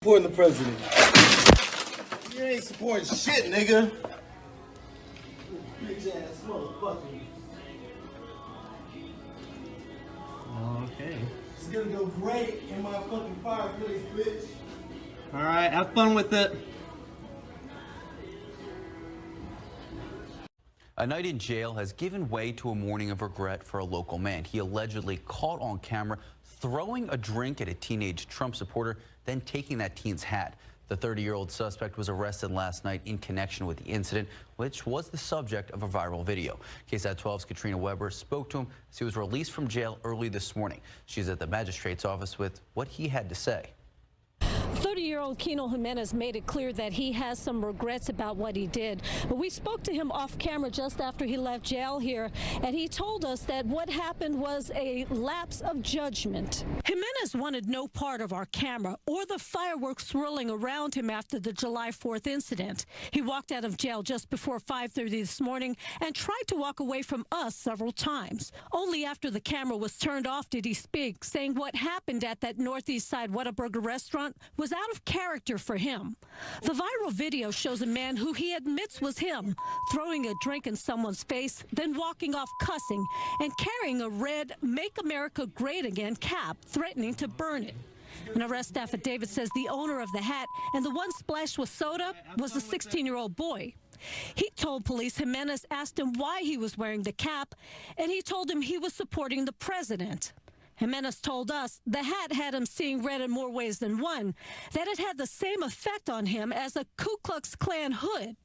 supporting the president. You ain't supporting shit, nigga. Bitch ass motherfucker. Okay. It's gonna go great in my fucking fireplace, bitch. Alright, have fun with it. A night in jail has given way to a morning of regret for a local man. He allegedly caught on camera throwing a drink at a teenage Trump supporter, then taking that teen's hat. The 30-year-old suspect was arrested last night in connection with the incident, which was the subject of a viral video. KSAT 12's Katrina Weber spoke to him as he was released from jail early this morning. She's at the magistrate's office with what he had to say. 30-year-old Kino Jimenez made it clear that he has some regrets about what he did. But we spoke to him off camera just after he left jail here, and he told us that what happened was a lapse of judgment. Jimenez wanted no part of our camera or the fireworks swirling around him after the July 4th incident. He walked out of jail just before 5:30 this morning and tried to walk away from us several times. Only after the camera was turned off did he speak, saying what happened at that Northeast Side Whataburger restaurant was out of character for him. The viral video shows a man who he admits was him throwing a drink in someone's face, then walking off cussing and carrying a red Make America Great Again cap, threatening to burn it. An arrest affidavit says the owner of the hat and the one splashed with soda was a 16-year-old boy. He told police Jimenez asked him why he was wearing the cap, and he told him he was supporting the president. Jimenez told us the hat had him seeing red in more ways than one, that it had the same effect on him as a Ku Klux Klan hood.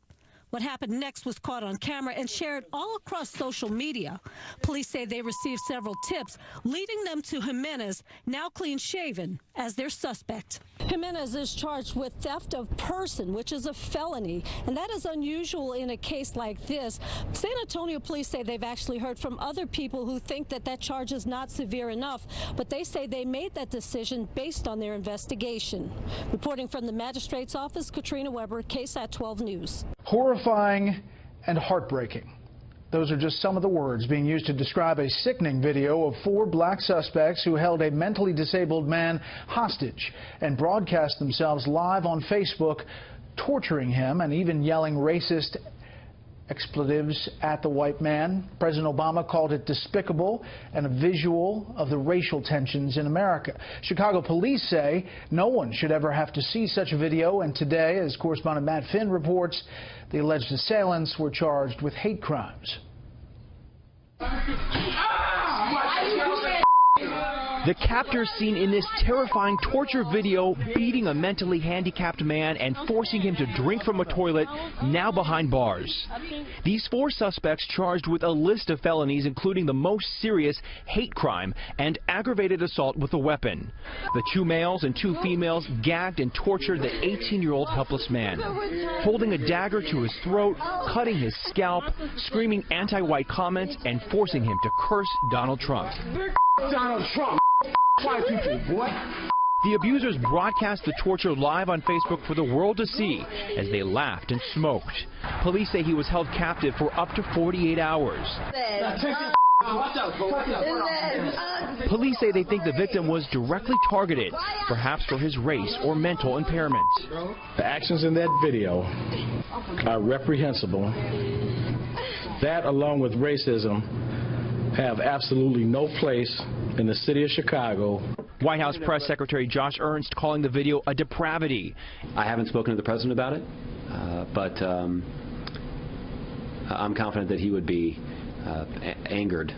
What happened next was caught on camera and shared all across social media. Police say they received several tips, leading them to Jimenez, now clean-shaven, as their suspect. Jimenez is charged with theft of person, which is a felony, and that is unusual in a case like this. San Antonio police say they've actually heard from other people who think that that charge is not severe enough, but they say they made that decision based on their investigation. Reporting from the magistrate's office, Katrina Weber, KSAT 12 News. Horrifying and heartbreaking. Those are just some of the words being used to describe a sickening video of 4 black suspects who held a mentally disabled man hostage and broadcast themselves live on Facebook, torturing him and even yelling racist expletives at the white man. President Obama called it despicable and a visual of the racial tensions in America. Chicago police say no one should ever have to see such a video, and today, as correspondent Matt Finn reports, the alleged assailants were charged with hate crimes. The captors seen in this terrifying torture video beating a mentally handicapped man and forcing him to drink from a toilet, now behind bars. These 4 suspects charged with a list of felonies, including the most serious hate crime and aggravated assault with a weapon. The 2 males and 2 females gagged and tortured the 18-year-old helpless man, holding a dagger to his throat, cutting his scalp, screaming anti-white comments, and forcing him to curse Donald Trump. Donald Trump, white people, boy. The abusers broadcast the torture live on Facebook for the world to see as they laughed and smoked. Police say he was held captive for up to 48 hours. Police say they think the victim was directly targeted, perhaps for his race or mental impairment. The actions in that video are reprehensible. That, along with racism, have absolutely no place in the city of Chicago. White House Press Secretary Josh Ernst calling the video a depravity. I haven't spoken to the president about it, but I'm confident that he would be angered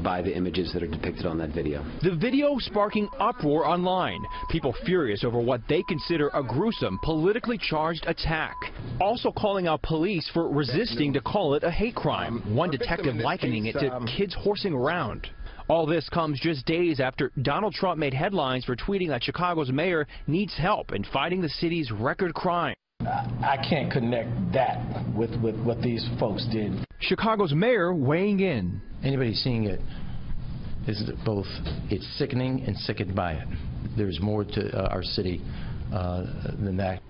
by the images that are depicted on that video. The video sparking uproar online. People furious over what they consider a gruesome, politically charged attack. Also calling out police for resisting to call it a hate crime. One detective likening it to kids horsing around. All this comes just days after Donald Trump made headlines for tweeting that Chicago's mayor needs help in fighting the city's record crime. I can't connect that with what these folks did. Chicago's mayor weighing in. Anybody seeing it is both, it's sickening and sickened by it. There's more to our city than that.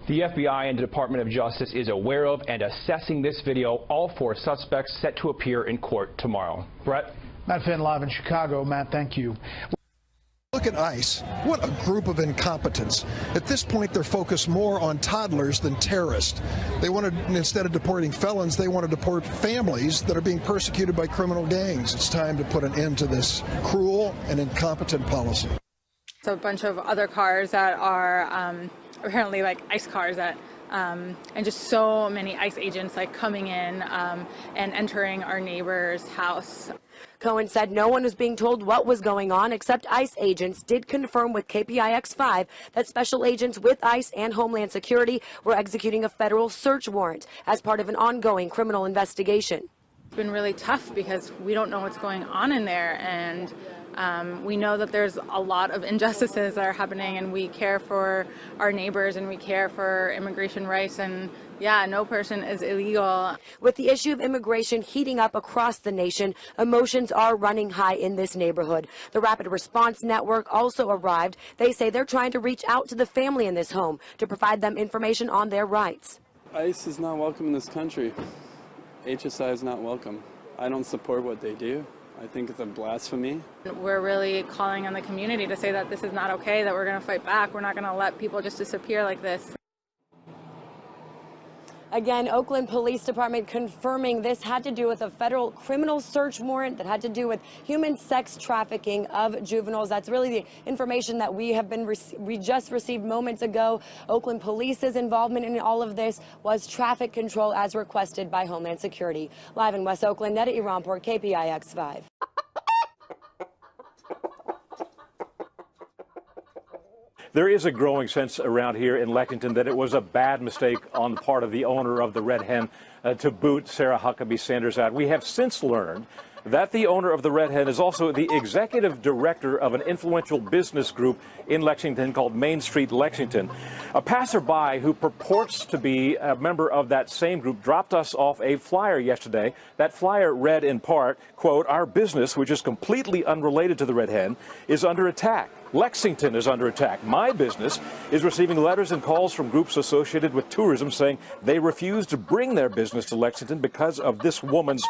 The FBI and the Department of Justice is aware of and assessing this video. All 4 suspects set to appear in court tomorrow. Brett? Matt Finn live in Chicago. Matt, thank you. look at ICE. What a group of incompetents. At this point, they're focused more on toddlers than terrorists. They want to, instead of deporting felons, they want to deport families that are being persecuted by criminal gangs. It's time to put an end to this cruel and incompetent policy. So a bunch of other cars that are apparently like ICE cars that and just so many ICE agents like coming in and entering our neighbor's house. Cohen said no one was being told what was going on except ICE agents did confirm with KPIX5 that special agents with ICE and Homeland Security were executing a federal search warrant as part of an ongoing criminal investigation. It's been really tough because we don't know what's going on in there, and we know that there's a lot of injustices that are happening, and we care for our neighbors and we care for immigration rights, and yeah, no person is illegal. With the issue of immigration heating up across the nation, emotions are running high in this neighborhood. The Rapid Response Network also arrived. They say they're trying to reach out to the family in this home to provide them information on their rights. ICE is not welcome in this country. HSI is not welcome. I don't support what they do. I think it's a blasphemy. We're really calling on the community to say that this is not okay, that we're going to fight back. We're not going to let people just disappear like this. Again, Oakland Police Department confirming this had to do with a federal criminal search warrant that had to do with human sex trafficking of juveniles. That's really the information that we just received moments ago. Oakland Police's involvement in all of this was traffic control as requested by Homeland Security. Live in West Oakland, Neda Iranpour, KPIX5. There is a growing sense around here in Lexington that it was a bad mistake on the part of the owner of the Red Hen to boot Sarah Huckabee Sanders out. We have since learned that the owner of the Red Hen is also the executive director of an influential business group in Lexington called Main Street Lexington. A passerby who purports to be a member of that same group dropped us off a flyer yesterday. That flyer read in part, quote, "Our business, which is completely unrelated to the Red Hen, is under attack. Lexington is under attack. My business is receiving letters and calls from groups associated with tourism saying they refuse to bring their business to Lexington because of this woman's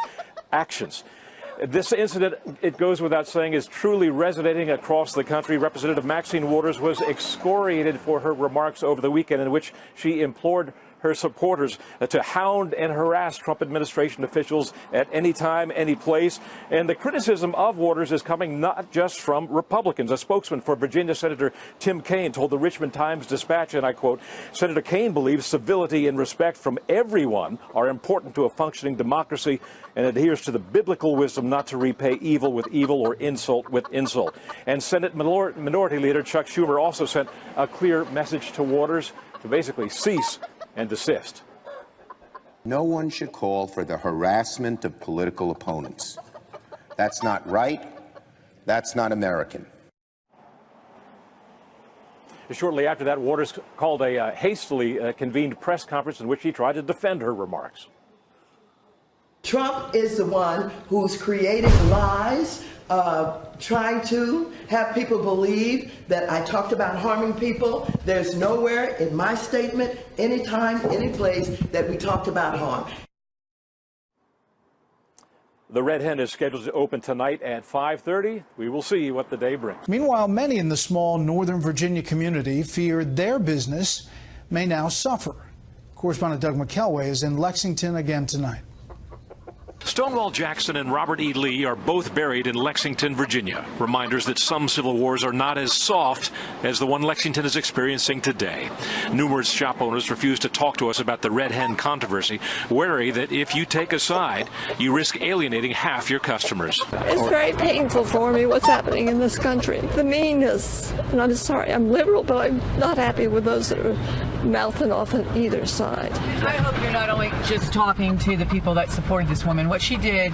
actions." This incident, it goes without saying, is truly resonating across the country. Representative Maxine Waters was excoriated for her remarks over the weekend in which she implored her supporters to hound and harass Trump administration officials at any time, any place. And the criticism of Waters is coming not just from Republicans. A spokesman for Virginia Senator Tim Kaine told the Richmond Times-Dispatch, and I quote, "Senator Kaine believes civility and respect from everyone are important to a functioning democracy and adheres to the biblical wisdom not to repay evil with evil or insult with insult." And Senate Minority Leader Chuck Schumer also sent a clear message to Waters to basically cease and desist. No one should call for the harassment of political opponents. That's not right. That's not American. Shortly after that, Waters called a hastily convened press conference in which he tried to defend her remarks. Trump is the one who's creating lies, trying to have people believe that I talked about harming people. There's nowhere in my statement, anytime, any place, that we talked about harm. The Red Hen is scheduled to open tonight at 5:30. We will see what the day brings. Meanwhile, many in the small Northern Virginia community fear their business may now suffer. Correspondent Doug McKelway is in Lexington again tonight. Stonewall Jackson and Robert E. Lee are both buried in Lexington, Virginia. Reminders that some civil wars are not as soft as the one Lexington is experiencing today. Numerous shop owners refuse to talk to us about the Red Hen controversy, wary that if you take a side, you risk alienating half your customers. It's very painful for me what's happening in this country. The meanness, and I'm sorry, I'm liberal, but I'm not happy with those that are mouthing off on either side. I hope you're not only just talking to the people that supported this woman. What she did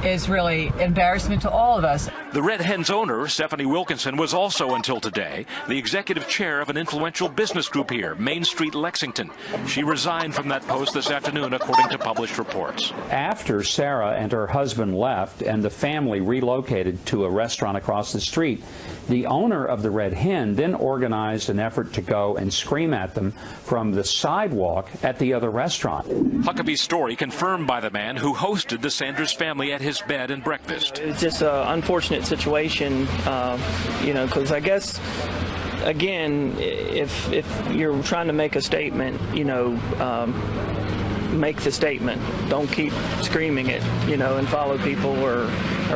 is really embarrassment to all of us. The Red Hen's owner, Stephanie Wilkinson, was also until today the executive chair of an influential business group here, Main Street Lexington. She resigned from that post this afternoon, according to published reports. After Sarah and her husband left and the family relocated to a restaurant across the street, the owner of the Red Hen then organized an effort to go and scream at them from the sidewalk at the other restaurant. Huckabee's story confirmed by the man who hosted the Sanders family at his his bed and breakfast. It's just an unfortunate situation, because I guess, again, if you're trying to make a statement, make the statement. Don't keep screaming it, and follow people or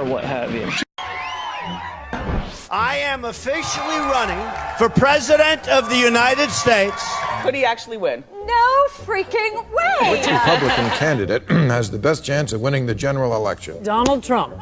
what have you. I am officially running for President of the United States. Could he actually win? No freaking way! Which Republican candidate has the best chance of winning the general election? Donald Trump.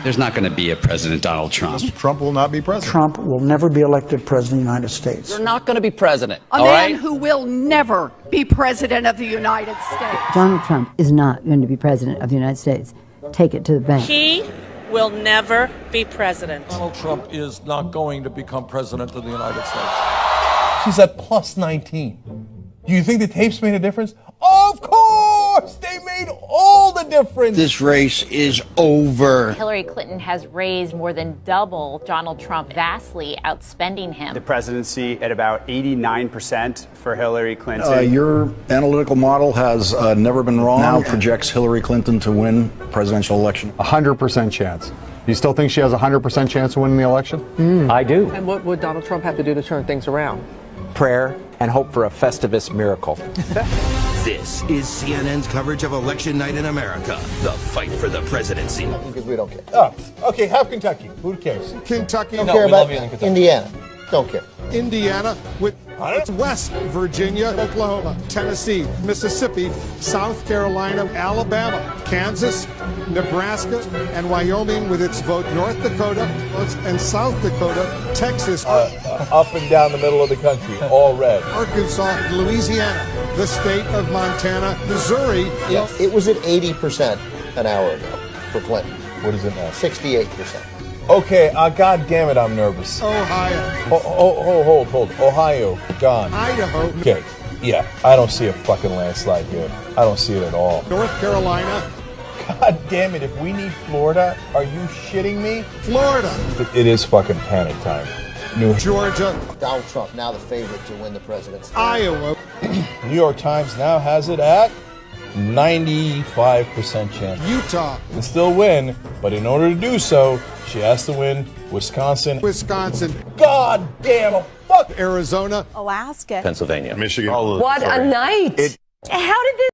There's not going to be a President Donald Trump. Trump will not be president. Trump will never be elected president of the United States. You're not going to be president. A man who will never be president of the United States. Donald Trump is not going to be president of the United States. Take it to the bank. He will never be president. Donald Trump is not going to become president of the United States. She's at plus 19. Do you think the tapes made a difference? Of course! They made all the difference! This race is over. Hillary Clinton has raised more than double Donald Trump, vastly outspending him. The presidency at about 89% for Hillary Clinton. Your analytical model has never been wrong. Now projects Hillary Clinton to win presidential election. 100% chance. You still think she has a 100% chance of winning the election? I do. And what would Donald Trump have to do to turn things around? Prayer and hope for a Festivus miracle. This is CNN's coverage of Election Night in America, the fight for the presidency. Because we don't care. Oh, okay, have Kentucky. Who cares? Kentucky. Don't care about Indiana. Don't care. Indiana with West Virginia, Oklahoma, Tennessee, Mississippi, South Carolina, Alabama, Kansas, Nebraska, and Wyoming with its vote, North Dakota and South Dakota, Texas. Up and down the middle of the country, all red. Arkansas, Louisiana, the state of Montana, Missouri. Yeah, it was at 80% an hour ago for Clinton. What is it now? 68%. Okay, God damn it, I'm nervous. Ohio. Hold. Ohio, gone. Idaho. Okay, yeah, I don't see a fucking landslide here. I don't see it at all. North Carolina. God damn it, if we need Florida, are you shitting me? Florida. It is fucking panic time. Georgia. Donald Trump now the favorite to win the presidency. Iowa. New York Times now has it at 95% chance. Utah. Can still win, but in order to do so, she has to win Wisconsin. God damn, fuck Arizona. Alaska. Pennsylvania. Michigan. What a night! How did this